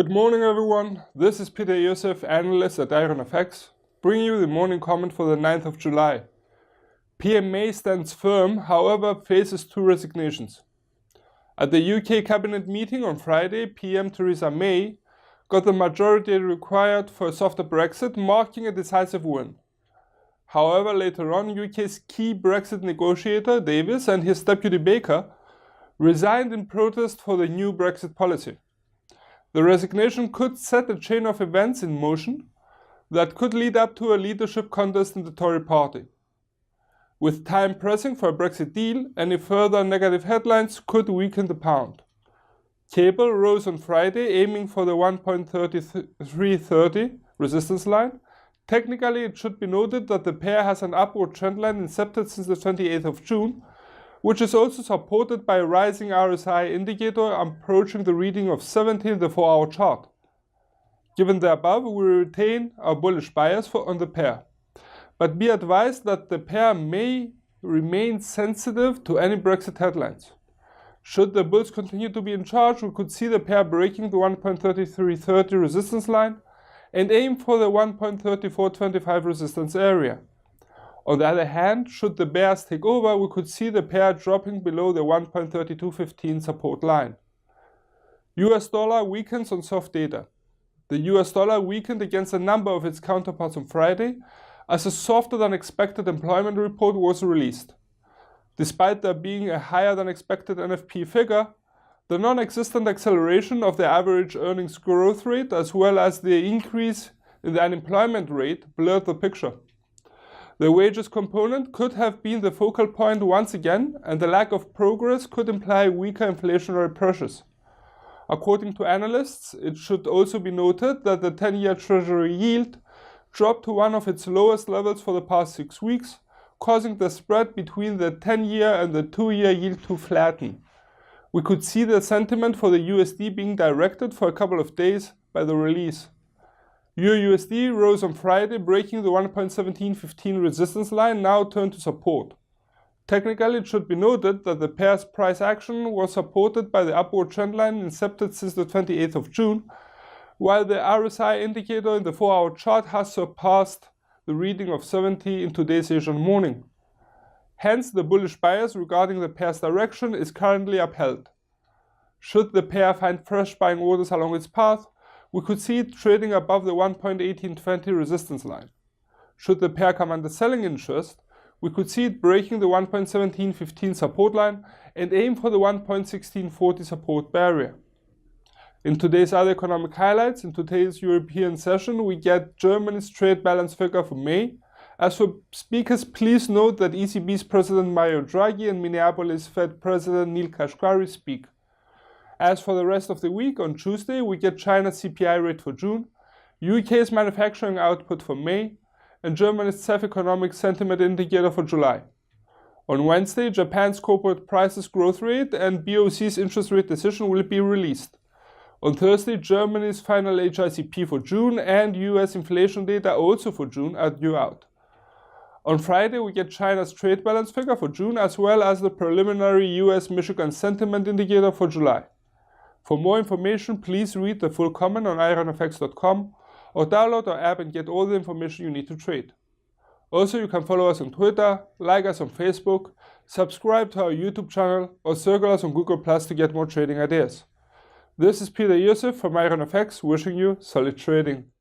Good morning everyone, this is Iosif, analyst at IronFX, bringing you the morning comment for the 9th of July. PM May stands firm, however faces two resignations. At the UK cabinet meeting on Friday, PM Theresa May got the majority required for a softer Brexit, marking a decisive win. However, later on, UK's key Brexit negotiator, Davis, and his deputy Baker resigned in protest for the new Brexit policy. The resignation could set a chain of events in motion that could lead up to a leadership contest in the Tory party. With time pressing for a Brexit deal, any further negative headlines could weaken the pound. Cable rose on Friday, aiming for the 1.3330 resistance line. Technically, it should be noted that the pair has an upward trend line incepted since the 28th of June, which is also supported by a rising RSI indicator approaching the reading of 70 in the 4-hour chart. Given the above, we retain our bullish bias on the pair, but be advised that the pair may remain sensitive to any Brexit headlines. Should the bulls continue to be in charge, we could see the pair breaking the 1.3330 resistance line and aim for the 1.3425 resistance area. On the other hand, should the bears take over, we could see the pair dropping below the 1.3215 support line. US dollar weakens on soft data. The US dollar weakened against a number of its counterparts on Friday as a softer than expected employment report was released. Despite there being a higher than expected NFP figure, the non-existent acceleration of the average earnings growth rate as well as the increase in the unemployment rate blurred the picture. The wages component could have been the focal point once again, and the lack of progress could imply weaker inflationary pressures. According to analysts, it should also be noted that the 10-year Treasury yield dropped to one of its lowest levels for the past 6 weeks, causing the spread between the 10-year and the 2-year yield to flatten. We could see the sentiment for the USD being directed for a couple of days by the release. EUR/USD rose on Friday, breaking the 1.1715 resistance line, now turned to support. Technically, it should be noted that the pair's price action was supported by the upward trend line incepted since the 28th of June, while the RSI indicator in the 4-hour chart has surpassed the reading of 70 in today's Asian morning. Hence, the bullish bias regarding the pair's direction is currently upheld. Should the pair find fresh buying orders along its path, we could see it trading above the 1.1820 resistance line. Should the pair come under selling interest, we could see it breaking the 1.1715 support line and aim for the 1.1640 support barrier. In today's other economic highlights, in today's European session, we get Germany's trade balance figure for May. As for speakers, please note that ECB's President Mario Draghi and Minneapolis Fed President Neil Kashkari speak. As for the rest of the week, on Tuesday, we get China's CPI rate for June, UK's manufacturing output for May, and Germany's CEF economic sentiment indicator for July. On Wednesday, Japan's corporate prices growth rate and BOC's interest rate decision will be released. On Thursday, Germany's final HICP for June and US inflation data also for June are due out. On Friday, we get China's trade balance figure for June as well as the preliminary US Michigan sentiment indicator for July. For more information, please read the full comment on IronFX.com or download our app and get all the information you need to trade. Also, you can follow us on Twitter, like us on Facebook, subscribe to our YouTube channel, or circle us on Google Plus to get more trading ideas. This is Iosif from IronFX, wishing you solid trading.